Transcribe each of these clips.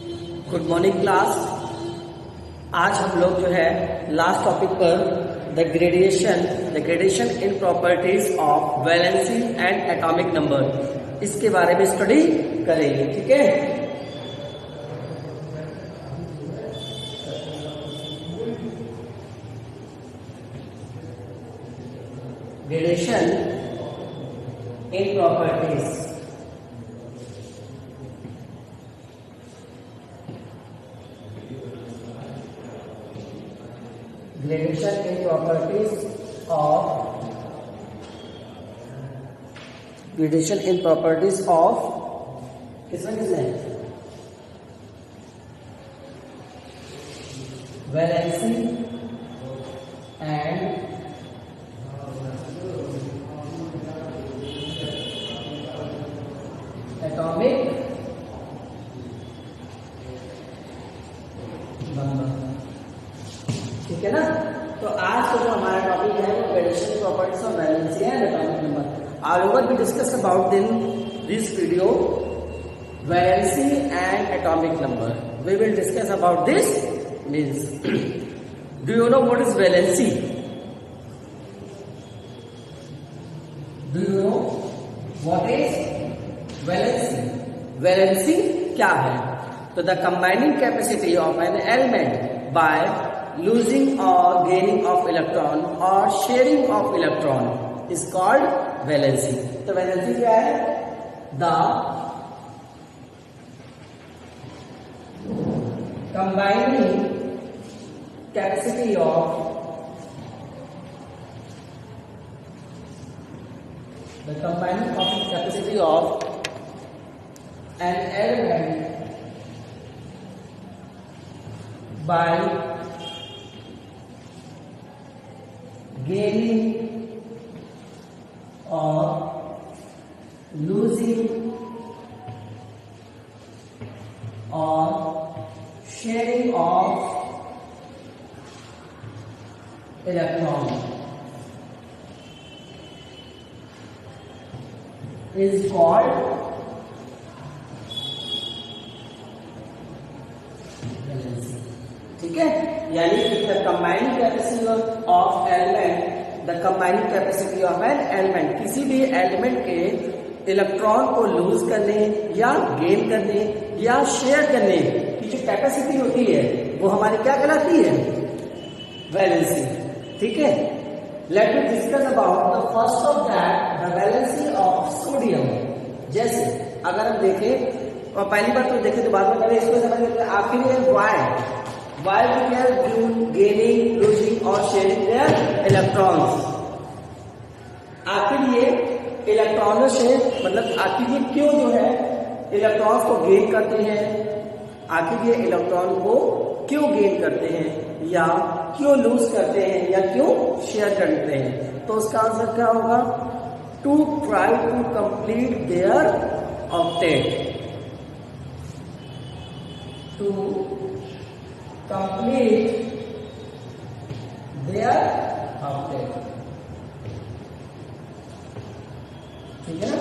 Good morning class. आज हम लोग जो है लास्ट टॉपिक पर the gradation in properties of valency and atomic number, इसके बारे में स्टडी करेंगे। ठीक है, gradation in properties, gradation in properties of किसमें वैलेंसी एंड एटॉमिक नंबर। ठीक है ना। तो आज का जो हमारा टॉपिक है वो gradation properties of valency and atomic number. I will be discuss about in this video valency and atomic number. We will discuss about this means, do you know what is valency? Do you know what is valency? Valency क्या है? तो the combining capacity of an element by losing or gaining of electron or sharing of electron is called valency। तो valency क्या है? The combining capacity of an element by gaining or losing or sharing of electron is called valency। ठीक है, यानी the combining capacity of element, the combining capacity of an element, किसी भी element के electron को loose करने या gain करने या शेयर करने की जो कैपेसिटी होती है वो हमारी क्या कहलाती है? वैलेंसी। ठीक है, let me discuss about the first of that, the valency of sodium. जैसे अगर हम देखें और पहली बार तो देखें तो बाद में पहले इसको समझ, आखिर है why we are gaining, losing और sharing their electrons। आखिर ये इलेक्ट्रॉनों से मतलब आखिर ये क्यों जो है इलेक्ट्रॉन्स को गेन करते हैं? आखिर ये इलेक्ट्रॉन को क्यों गेन करते हैं या क्यों लूज करते हैं या क्यों शेयर करते हैं? तो उसका आंसर क्या होगा? To try to complete their octet, to complete their octet। ठीक है ना,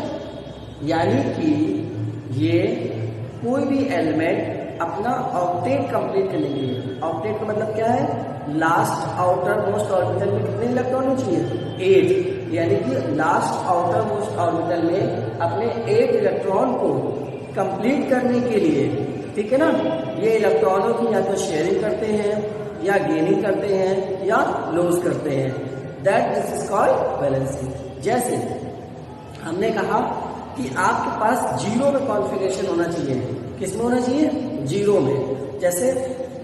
यानी कि ये कोई भी एलिमेंट अपना ऑक्टेट कंप्लीट करने के लिए, ऑक्टेट का मतलब क्या है? लास्ट आउटर मोस्ट ऑर्बिटल में कितने इलेक्ट्रॉन होने चाहिए? 8, यानी कि लास्ट आउटर मोस्ट ऑर्बिटल में अपने 8 इलेक्ट्रॉन को कंप्लीट करने के लिए, ठीक है ना, ये इलेक्ट्रॉनों की या तो शेयरिंग करते हैं या गेनिंग करते हैं या लूज करते हैं। That this is called valency. जैसे हमने कहा कि आपके पास जीरो में कॉन्फ़िगरेशन होना चाहिए। किसमें होना चाहिए? जीरो में। जैसे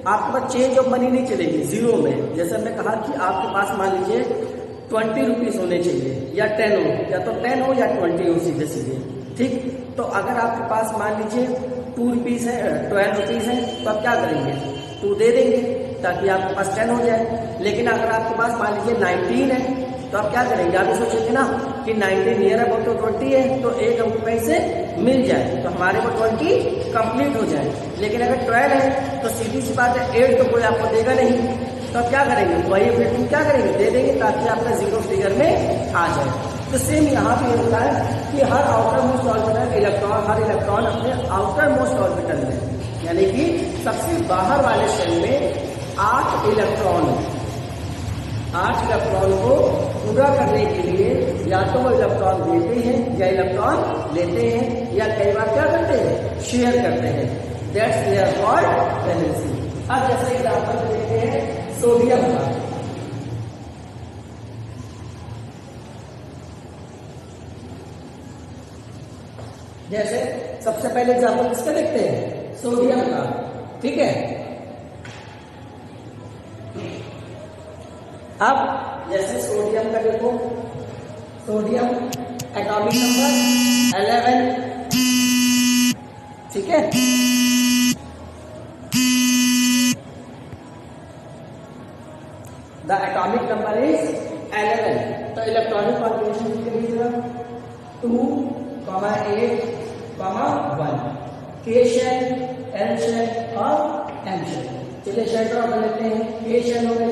आपके पास चेंज ऑफ मनी नहीं चलेगी जीरो में। जैसे हमने कहा कि आपके पास मान लीजिए 20 रुपीज होने चाहिए या 10 हो, या तो 10 हो या 20 हो, सीधे सीधे। ठीक, तो अगर आपके पास मान लीजिए 2 रुपीज है, 12 रुपीज है, तो आप क्या करेंगे? 2 दे देंगे ताकि आपके पास 10 हो जाए। लेकिन अगर आपके पास मान लीजिए 19 है तो आप क्या करेंगे? आप सोचेंगे ना कि 19 नियर अबाउट तो 20 है, तो एक हमको पैसे मिल जाए तो हमारे को 20 कंप्लीट हो जाए। लेकिन अगर 12 है तो सीधी सी बात है 8 तो कोई आपको देगा नहीं, तो आप क्या करेंगे? वही अपने क्या करेंगे? दे देंगे ताकि आपका जीरो फिगर में आ जाए। तो सेम यहाँ पे होता है कि हर आउटर मोस्ट ऑर्बिटल इलेक्ट्रॉन, हर इलेक्ट्रॉन अपने आउटर मोस्ट ऑर्बिटल में यानी कि सबसे बाहर वाले शेल में 8 इलेक्ट्रॉन को पूरा करने के लिए या तो वो इलेक्ट्रॉन देते हैं या इलेक्ट्रॉन लेते हैं या कई बार क्या करते हैं, शेयर करते हैं। That's their called valency. अब जैसे एग्जांपल देखते हैं सोडियम का। जैसे सबसे पहले एग्जांपल किसका देखते हैं, सोडियम का। ठीक है, अब जैसे सोडियम का देखो, सोडियम एटॉमिक नंबर 11। ठीक है, द एटॉमिक नंबर इज 11। तो इलेक्ट्रॉनिक कॉन्फ़िगरेशन कितनी लीजिएगा, 2, 8, 1। के शेल, एल शेल और एम शेल। चलिए शेल ड्रॉ कर लेते हैं। के शेल हो गई,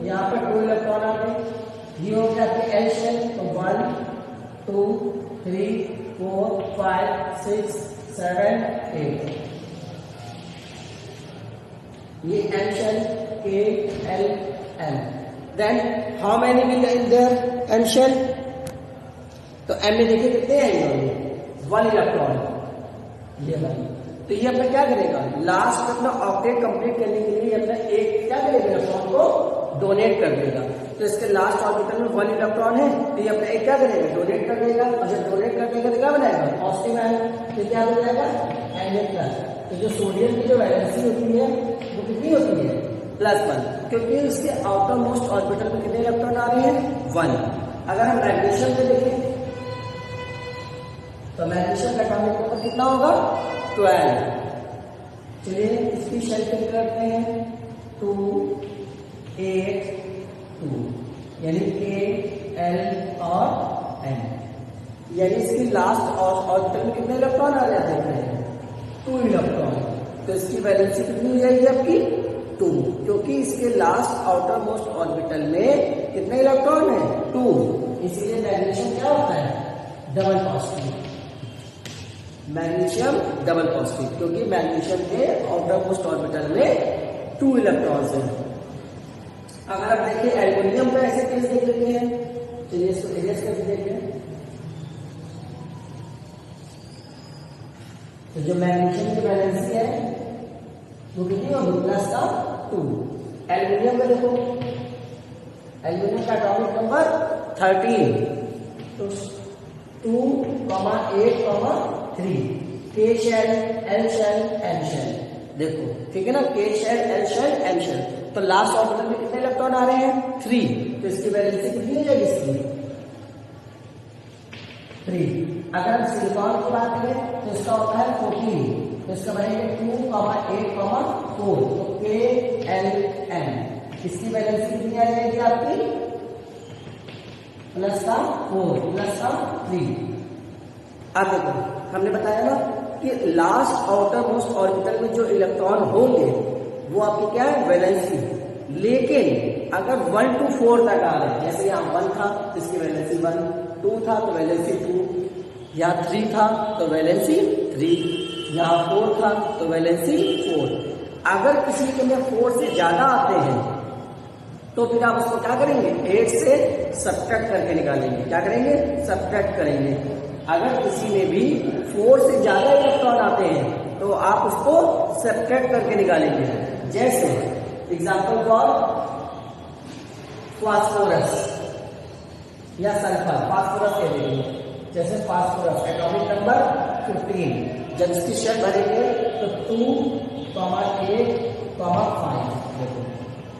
यहाँ पर 2 इलेक्ट्रॉन आ गए। ये हो गया आपके एल शेल, तो 1, 2, 3, 4, 5, 6, 7, 8। ये M shell, K, L, M. Then how many will in their M shell, तो एम में देखिए कितने हैं, 1 इलेक्ट्रॉन, ये 1। तो ये अपना क्या करेगा, लास्ट अपना ऑक्टेट कंप्लीट करने के लिए अपना एक क्या करेगा, इलेक्ट्रॉन को डोनेट कर देगा। तो इसके लास्ट ऑर्बिटल में 1 इलेक्ट्रॉन है, तो ये अपना एक क्या करेगा, डोनेट कर देगा। और जब डोनेट कर देगा तो क्या बनाएगा, पॉजिटिव आयन। तो क्या हो जाएगा, Na+। तो जो सोडियम की जो वैलेंसी होती है वो कितनी होती है, +1, क्योंकि उसके आउटर मोस्ट ऑर्बिटल में कितने इलेक्ट्रॉन आ रहे हैं, 1। अगर हम मैग्नीशियम पे देखें तो मैग्नीशियम का एटॉमिक नंबर कितना होगा, 12। चलिए इसकी शेल फिल करते हैं, 2, 8, 2, यानी के, एल और एम। यानी इसकी लास्ट ऑर्बिटल में कितने इलेक्ट्रॉन आ जाते हैं, 2 इलेक्ट्रॉन। तो इसकी वैलेंसी कितनी हो जाएगी आपकी, 2, क्योंकि इसके लास्ट आउटर मोस्ट ऑर्बिटल में कितने इलेक्ट्रॉन है, 2। इसीलिए मैग्नीशियम क्या होता है, double positive. Magnesium double positive, क्योंकि मैग्नीशियम के आउटर मोस्ट ऑर्बिटल में 2 इलेक्ट्रॉन्स हैं। अगर आप देखिए एल्युमिनियम का ऐसे केस देख लेते हैं, चलिए इसको इरेज करके देखते हैं। तो जो मैग्नीशियम की वैलेंसी है वो कितनी होगी, +2। एल्युमिनियम का देखो, एल्युमिनियम का एटॉमिक नंबर 13। तो 2, 8, 3। K shell, L shell, M shell. देखो ठीक है ना, K shell, L shell, M shell. तो लास्ट ऑर्बिटल में कितने इलेक्ट्रॉन आ रहे हैं, 3। तो इसकी वैलेंसी कितनी हो जाएगी, इसकी 3। अगर हम सिलिकॉन की बात करें तो इसका होता है 14। तो इसका बनेंगे 2, 8, 4। तो के, एल, एम। इसकी वैलेंसी कितनी आ जाएगी आपकी, +4, +3। अब देखो हमने बताया ना कि लास्ट आउटर मोस्ट ऑर्बिटल में जो इलेक्ट्रॉन होंगे वो आपकी क्या है, वैलेंसी। लेकिन अगर 1 to 4 तक आ रहे हैं, जैसे यहाँ 1 था तो इसकी वैलेंसी 1, 2 था तो वैलेंसी 2, यहाँ 3 था तो वैलेंसी 3, यहाँ 4 था तो वैलेंसी 4। अगर किसी के में 4 से ज्यादा आते हैं तो फिर आप उसको क्या करेंगे, 8 से सब्ट्रैक्ट करके निकालेंगे। क्या करेंगे, सब्ट्रैक्ट करेंगे। अगर किसी में भी 4 से ज्यादा इलेक्ट्रॉन आते हैं तो आप उसको सब्ट्रैक्ट करके निकालेंगे। जैसे एग्जांपल फॉर फास्फोरस या सल्फर, फास्फोरस कह देंगे। जैसे फास्फोरस एटॉमिक नंबर 15, जब इसकी शेल भरेंगे तो 2, 8, 5। देखो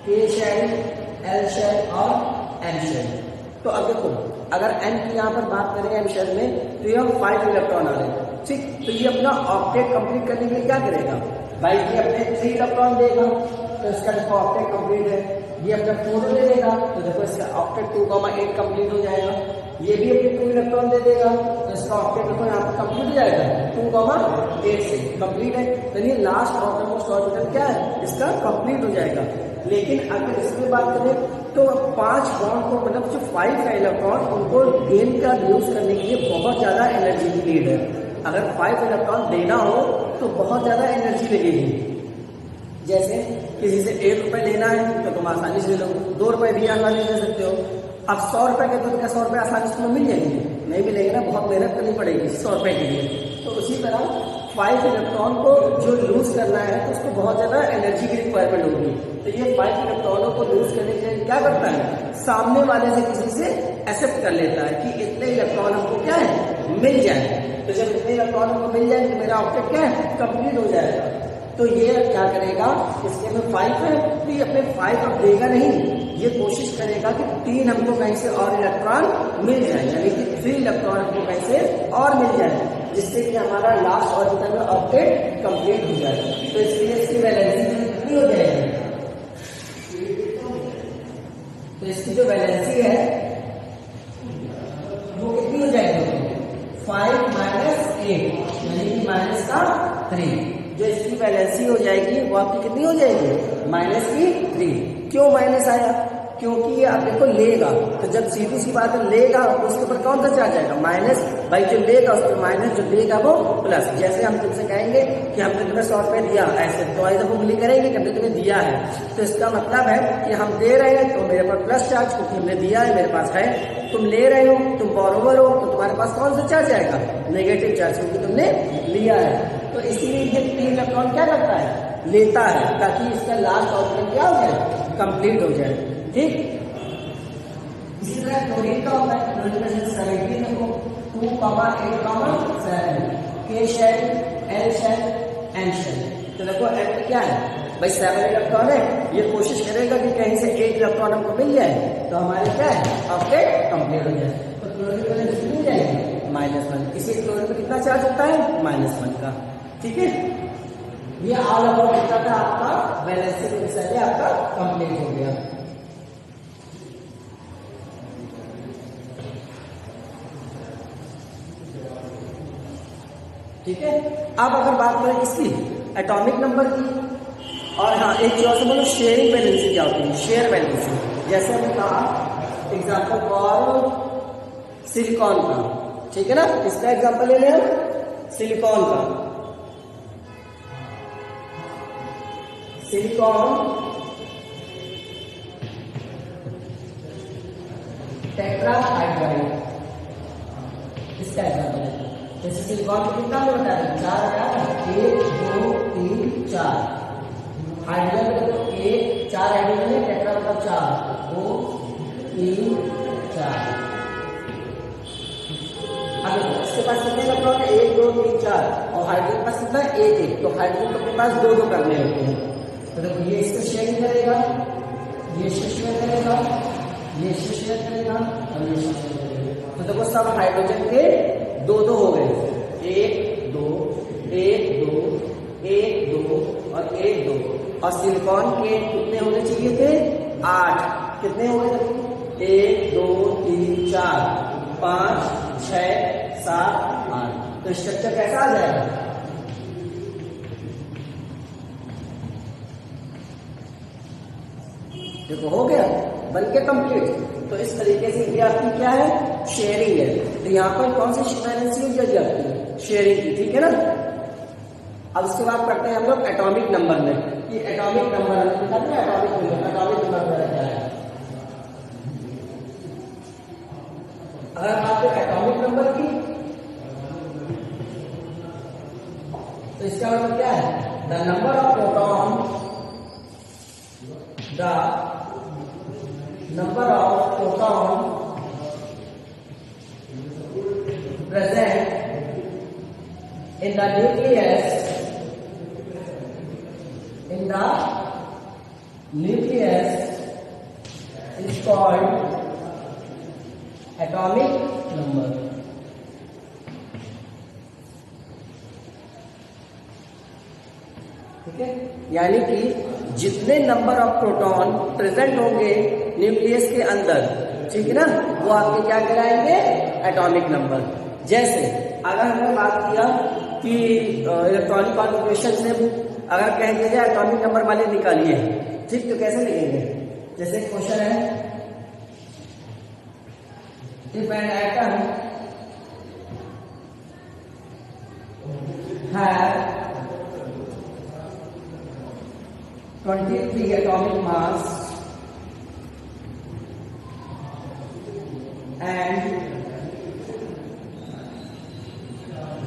के शेल, एल शेल और एम शेल। तो अब देखो अगर एन की यहाँ पर बात करें एम शेल में, तो ये 5 इलेक्ट्रॉन आ रहे हैं। ठीक, तो ये अपना ऑक्टेट कंप्लीट करने के लिए क्या करेगा भाई, ये अपने 3 इलेक्ट्रॉन देगा तो इसका देखो ऑक्टेट कंप्लीट है। ये अपना 4 दे देगा तो देखो इसका ऑक्टेट 2, 8 कंप्लीट हो जाएगा। ये भी अपने 2 इलेक्ट्रॉन दे देगा तो इसका ऑक्टेट देखो यहाँ पर कंप्लीट हो जाएगा, 2, 8 से कंप्लीट है। तो ये लास्ट ऑर्बिटल ऑर्बिटल क्या है, इसका कंप्लीट हो जाएगा। लेकिन अगर इसमें बात करें तो 5 बॉन्ड को, मतलब जो 5 है इलेक्ट्रॉन, उनको गेन का यूज करने के लिए बहुत ज्यादा एनर्जी की नीड है। अगर 5 इलेक्ट्रॉन देना हो तो बहुत ज्यादा एनर्जी लगेगी। जैसे किसी से 1 रुपए लेना है तो तुम आसानी से ले लो, 2 रुपए भी आसानी से ले सकते हो। अब 100 रुपए के तो क्या 100 रुपए आसानी से तुम्हें मिल जाएंगे? नहीं मिलेंगे ना, बहुत मेहनत करनी पड़ेगी 100 रुपए के लिए। तो उसी तरह 5 इलेक्ट्रॉन को जो लूज करना है तो उसको बहुत ज्यादा एनर्जी की रिक्वायरमेंट होगी। तो ये 5 इलेक्ट्रॉनों को लूज करने के लिए क्या करता है, सामने वाले से किसी से एक्सेप्ट कर लेता है कि इतने इलेक्ट्रॉन हमको क्या है, मिल जाए। तो जब इतने इलेक्ट्रॉन हमको मिल जाए तो मेरा ऑब्जेक्ट क्या है, कंप्लीट हो जाएगा। तो ये क्या करेगा, इसके में 5 है तो ये अपने 5 अब देगा नहीं, ये कोशिश करेगा कि 3 हमको कहीं से और इलेक्ट्रॉन मिल जाए, यानी कि 3 इलेक्ट्रॉन हमको कहीं से और मिल जाए, जिससे कि हमारा लास्ट ऑर्बिटल में ऑब्जेक्ट कंप्लीट हो जाए। तो इसलिए इसकी वैलेंसी कितनी हो जाएगी, तो इसकी जो वैलेंसी है वो कितनी हो जाएगी, 5 माइनस 8 यानी कि माइनस का 3। जो इसकी वैलेंसी हो जाएगी वो आपकी कितनी हो जाएगी, माइनस की 3। क्यों माइनस आया, क्योंकि ये आप देखो लेगा, तो जब सीधी सी बात है लेगा तो उसके ऊपर कौन सा चार्ज आएगा, माइनस। भाई जो लेगा उस पर माइनस, जो देगा वो प्लस। जैसे हम तुमसे कहेंगे कि हमने तुम्हें 100 रुपए दिया, ऐसे तो आई दफा उंगली करेंगे कि हमने तुम्हें दिया है, तो इसका मतलब है कि हम दे रहे हैं तो मेरे पास प्लस चार्ज, क्योंकि हमने दिया है मेरे पास है। तुम ले रहे हो, तुम बॉरोवर हो, तो तुम्हारे पास कौन सा चार्ज आएगा, नेगेटिव चार्ज, क्योंकि तुमने लिया है। तो इसीलिए ये 3 इलेक्ट्रॉन क्या करता है, लेता है, ताकि इसका लास्ट ऑर्बिटल क्या हो जाए, कंप्लीट हो जाए। ठीक, इसी तरह क्लोरीन का होता है, क्लोरीन में 17 देखो 2, 8, 7, K shell, L shell, N shell. तो देखो L में क्या है भाई, 7 इलेक्ट्रॉन है, ये कोशिश करेगा कि कहीं से 1 इलेक्ट्रॉन हमको मिल जाए तो हमारे क्या है, ऑब्जेक्ट कंप्लीट हो जाए। तो क्लोरीन में कितनी हो जाएगी, -1। इसी क्लोरीन में कितना चार्ज होता है, -1 का। ठीक है, ये ऑल अबाउट कितना था आपका वैलेंसी विषय आपका कंप्लीट हो गया। ठीक है, अब अगर बात करें इसकी एटॉमिक नंबर की, और हाँ एक चीज और बोलो, शेयरिंग वैलेंसी क्या होती है, शेयर वैलेंसी। जैसे हमने कहा एग्जाम्पल फॉर सिलिकॉन का, ठीक है ना, इसका एग्जाम्पल ले लें हम सिलिकॉन का। सिलिकॉन टेट्राहाइड्राइड, इसका एग्जाम्पल है। जैसे सिलिकॉन को कितना में बताया, 4 आया, 1, 2, 3, 4। हाइड्रोजन में तो 1, 4 हाइड्रोजन है, टेट्रा मतलब 4, 2, 3, 4। अब इसके पास कितने इलेक्ट्रॉन है, 1, 2, 3, 4, और हाइड्रोजन के पास कितना है, 1, 1। तो हाइड्रोजन के पास 2 करने होते हैं। तो देखो ये इसका शेयरिंग करेगा, ये इसका शेयर करेगा, ये इसका शेयर करेगा, और ये इसका शेयर करेगा। तो देखो सब हाइड्रोजन के 2 हो गए, 1, 2, 1, 2, 1, 2 और 1, 2। और सिलिकॉन के कितने होने चाहिए थे, 8। कितने हो गए, 1, 2, 3, 4, 5, 6, 7, 8। तो स्ट्रक्चर कैसा आ जाएगा, देखो हो गया, बन के कंप्लीट। तो इस तरीके से ये आपकी क्या है, शेयरिंग है। तो यहाँ पर कौन सी वैलेंसी हो जाएगी आपकी, शेयरिंग की। ठीक है ना, अब इसके बाद पढ़ते हैं हम लोग एटॉमिक नंबर में। ये एटॉमिक नंबर हमें बताते हैं, एटॉमिक नंबर क्या है। अगर आपको एटॉमिक नंबर की, तो इसका मतलब क्या है, the number of proton, the number of proton present in the nucleus, is called atomic number. ठीक है, यानी कि जितने नंबर ऑफ प्रोटॉन प्रेजेंट होंगे न्यूक्लियस के अंदर, ठीक है ना, वो आपके क्या कहलाएंगे, एटॉमिक नंबर। जैसे अगर हमने बात किया कि इलेक्ट्रॉनिक कॉन्फ़िगरेशन से अगर कह दिया जाए एटॉमिक नंबर वाले निकालिए, ठीक, तो कैसे लिखेंगे। जैसे क्वेश्चन है, if an atom have 23 atomic mass and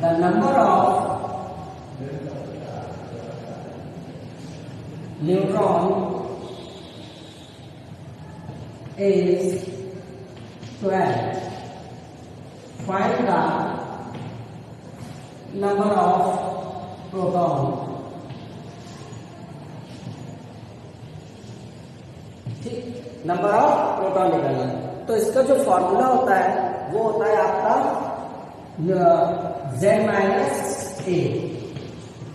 the number of neutron is 12. Find the number of proton. ठीक, नंबर ऑफ प्रोटॉन निकालना है। तो इसका जो फॉर्मूला होता है वो होता है आपका Z माइनस ए।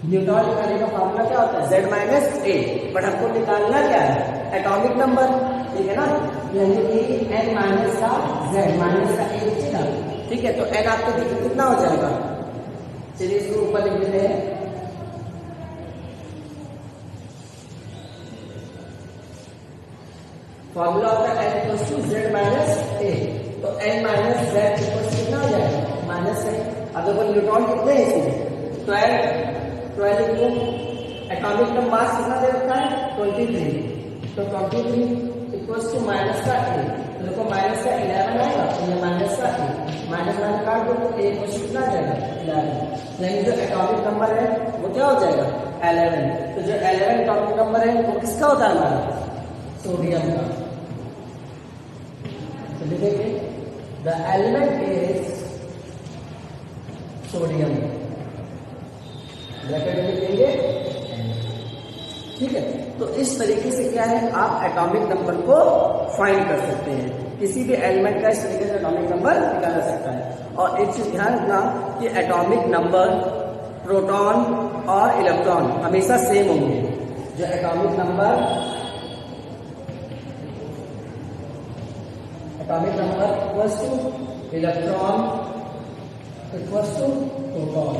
न्यूट्रॉन निकालने का फॉर्मूला क्या होता है? Z minus A. बट हमको निकालना क्या है? एटॉमिक नंबर, ठीक है ना, यानी कि n माइनस का Z माइनस का ए, ठीक है। तो n आपको देखिए कितना हो जाएगा, चलिए इसको ऊपर लिख देते हैं। फॉर्मूला होता है n equals to Z minus a. तो n माइनस Z इक्वल्स कितना हो जाएगा? माइनस है। अब देखो न्यूट्रॉन कितने हैं इसमें? 12 इंटू एटॉमिक नंबर मास कितना दे रखा है? 23। तो 23 इक्वल्स टू माइनस का ए। तो देखो माइनस का 11 आएगा, तो ये माइनस का ए, माइनस माइनस काट दो तो ए इक्वल्स कितना आ जाएगा? 11। यानी जो एटॉमिक नंबर है वो क्या हो जाएगा? 11। तो जो 11 एटॉमिक नंबर है वो किसका होता है? हमारा सोडियम का। तो लिखेंगे the element is sodium, bracket में लिखेंगे, ठीक है। तो इस तरीके से क्या है, आप एटॉमिक नंबर को फाइंड कर सकते हैं। किसी भी एलिमेंट का इस तरीके से एटॉमिक नंबर निकाला जा सकता है। और एक चीज ध्यान रखना कि एटॉमिक नंबर प्रोटॉन और इलेक्ट्रॉन हमेशा सेम होंगे। जो atomic number equals to electron equals to proton.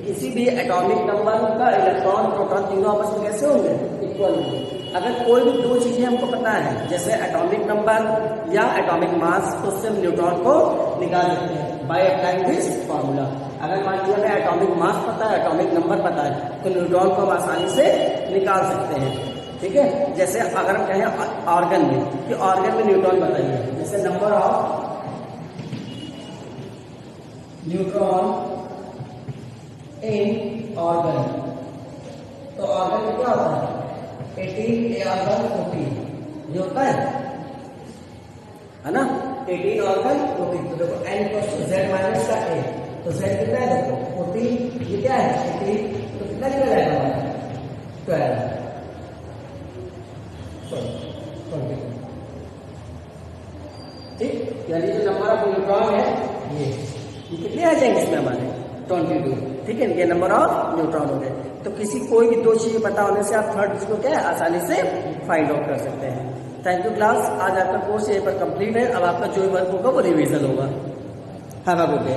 किसी भी एटॉमिक नंबर का इलेक्ट्रॉन प्रोटॉन तीनों आपस में कैसे होंगे? इक्वल होंगे। अगर कोई भी दो चीजें हमको पता है, जैसे एटॉमिक नंबर या एटॉमिक मास, तो उससे हम न्यूट्रॉन को निकाल सकते हैं बाय अप्लाइंग दिस फॉर्मूला। अगर मान लीजिए हमें एटॉमिक मास पता है, एटॉमिक नंबर पता है, तो न्यूट्रॉन को हम आसानी से निकाल सकते हैं, ठीक है। जैसे अगर हम कहें ऑर्गन में कि ऑर्गन में न्यूट्रॉन बताइए, जैसे number of neutron in organ, तो ऑर्गन में क्या होता है? 18 ए ऑर्गन 14 ये होता है ना, 18 ऑर्गन 14। तो देखो n equals to Z minus का ए, तो Z कितना है? देखो 14, ये क्या है? 18, तो कितना निकल जाएगा हमारा? 12, ठीक। यानी जो नंबर ऑफ न्यूट्रॉन है ये कितने आ जाएंगे इसमें हमारे? 22, ठीक है। ये नंबर ऑफ न्यूट्रॉन हो गए। तो किसी कोई भी दो चीजें पता होने से आप थर्ड को क्या है आसानी से फाइंड आउट कर सकते हैं। थैंक यू क्लास, आज आपका कोर्स यहीं पर कंप्लीट है। अब आपका जो वर्क होगा वो रिवीजन होगा। Have a good day.